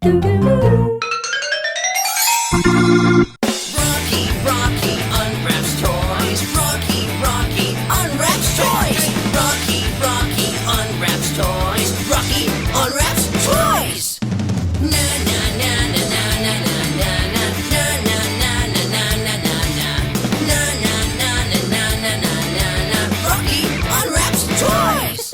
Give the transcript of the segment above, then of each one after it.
Rocky unwraps toys. Rocky unwraps toys. Rocky unwraps toys. Rocky unwraps toys. Na na na na na na na na na na na na na na na na na na. Rocky unwraps toys.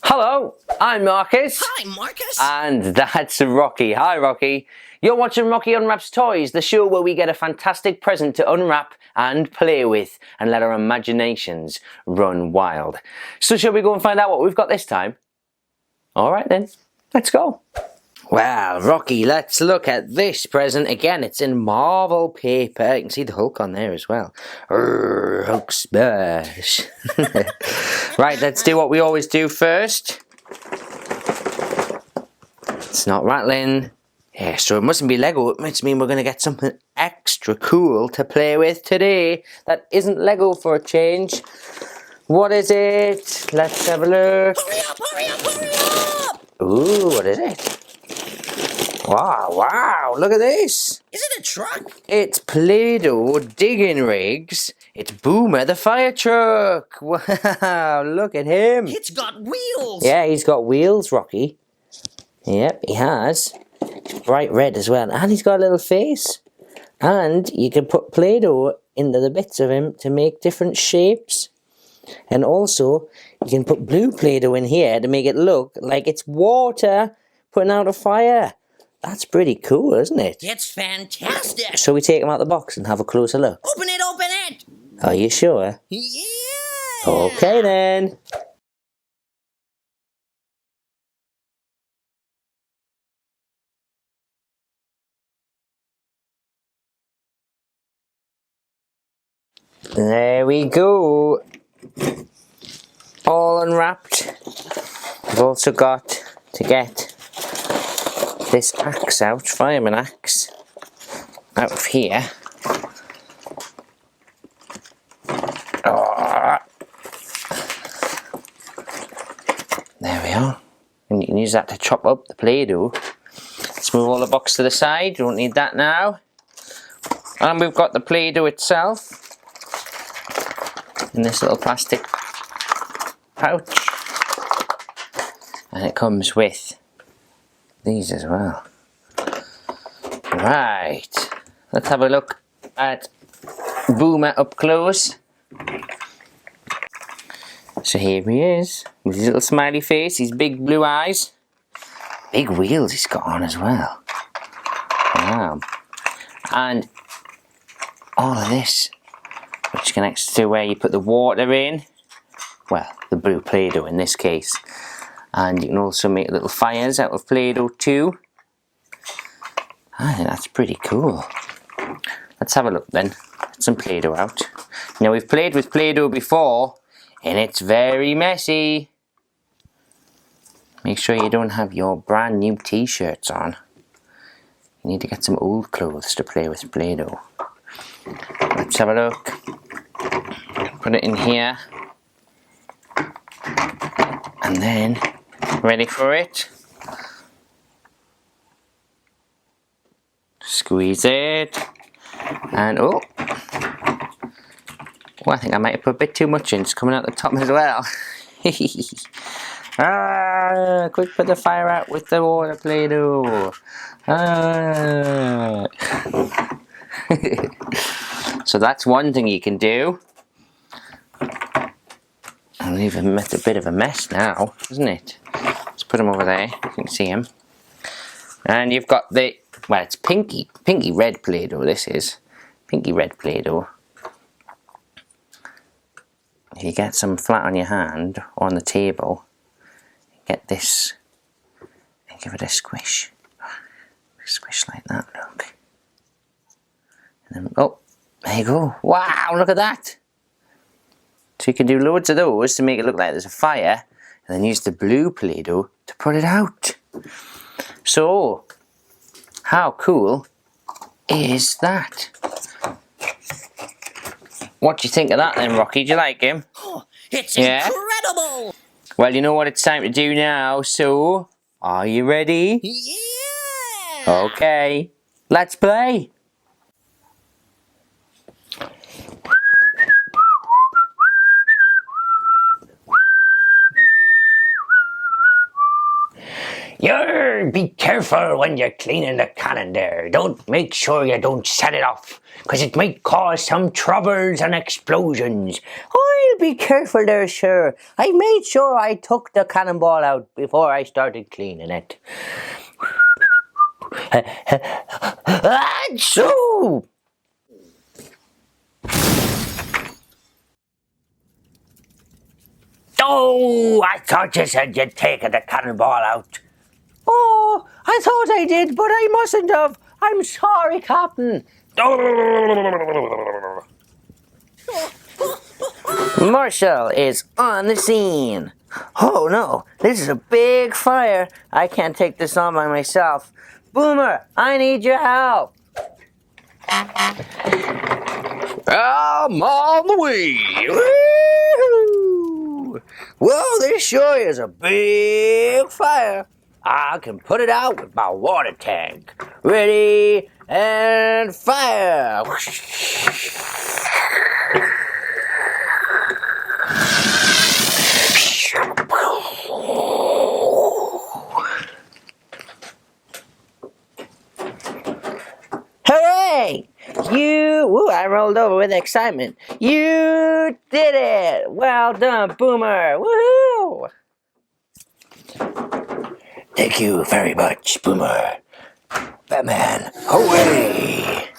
Hello, I'm Marcus. Hi, Marcus. And that's Rocky. Hi, Rocky. You're watching Rocky Unwraps Toys, the show where we get a fantastic present to unwrap and play with and let our imaginations run wild. So shall we go and find out what we've got this time? Alright then, let's go. Well, Rocky, let's look at this present. Again, it's in marble paper. You can see the Hulk on there as well. Hulk smash. Right, let's do what we always do first. It's not rattling. Yeah, so it mustn't be Lego. It must mean we're going to get something extra cool to play with today. That isn't Lego for a change. What is it? Let's have a look. Hurry up, hurry up, hurry up! Ooh, what is it? Wow, look at this. Is it a truck? It's Play-Doh digging rigs. It's Boomer the fire truck. Wow, look at him. It's got wheels. Yeah, he's got wheels, Rocky. Yep, he has. It's bright red as well. And he's got a little face. And you can put Play-Doh into the bits of him to make different shapes. And also, you can put blue Play-Doh in here to make it look like it's water putting out a fire. That's pretty cool, isn't it? It's fantastic. So we take him out the box and have a closer look. Open it, open it. Are you sure? Yeah. Okay then. There we go. All unwrapped. We've also got to get this axe out, fireman axe, out of here. There we are. And you can use that to chop up the Play-Doh. Let's move all the box to the side. Don't need that now. And we've got the Play-Doh itself in this little plastic pouch. And it comes with these as well. Right, let's have a look at Boomer up close. So here he is, with his little smiley face, his big blue eyes. Big wheels he's got on as well. Wow. And all of this, which connects to where you put the water in. Well, the blue Play-Doh in this case. And you can also make little fires out of Play-Doh too. I think that's pretty cool. Let's have a look then. Get some Play-Doh out. Now we've played with Play-Doh before, and it's very messy. Make sure you don't have your brand new t-shirts on. You need to get some old clothes to play with Play-Doh. Let's have a look. Put it in here. And then, ready for it. Squeeze it. And oh, I think I might have put a bit too much in. It's coming out the top as well. Quick, put the fire out with the water Play-Doh. So that's one thing you can do. I'll leave him a bit of a mess now, isn't it? Let's put him over there. You can see him. And you've got the, well, it's pinky red Play-Doh. This is pinky red Play-Doh. If you get some flat on your hand or on the table, get this and give it a squish. Squish like that, look. And then, oh, there you go. Wow, look at that. So you can do loads of those to make it look like there's a fire, and then use the blue Play-Doh to put it out. So, how cool is that? What do you think of that then, Rocky? Do you like him? Oh, it's incredible! Well, you know what it's time to do now, so are you ready? Yeah! Okay, let's play. Be careful when you're cleaning the cannon there. Make sure you don't set it off, because it might cause some troubles and explosions. I'll be careful there, sir. I made sure I took the cannonball out before I started cleaning it. Achoo! Oh, I thought you said you'd taken the cannonball out. Oh, I thought I did, but I mustn't have. I'm sorry, Captain. Marshall is on the scene. Oh no, this is a big fire. I can't take this on by myself. Boomer, I need your help. I'm on the way. Woo-hoo. Whoa, this sure is a big fire. I can put it out with my water tank. Ready and fire. Hooray! I rolled over with excitement. You did it! Well done, Boomer! Woohoo! Thank you very much, Boomer. Batman, away!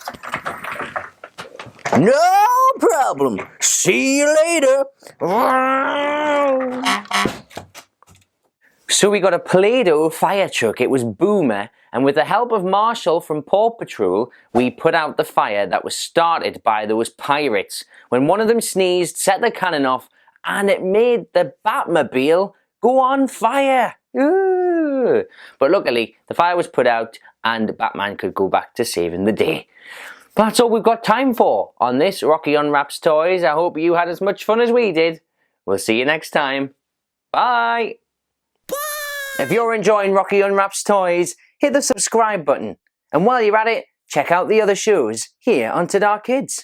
No problem. See you later. So we got a Play-Doh fire truck. It was Boomer, and with the help of Marshall from Paw Patrol, we put out the fire that was started by those pirates. When one of them sneezed, set the cannon off, and it made the Batmobile go on fire. Ooh. But luckily, the fire was put out, and Batman could go back to saving the day. That's all we've got time for on this Rocky Unwraps Toys. I hope you had as much fun as we did. We'll see you next time. Bye! If you're enjoying Rocky Unwraps Toys, hit the subscribe button. And while you're at it, check out the other shows here on TaDaKids.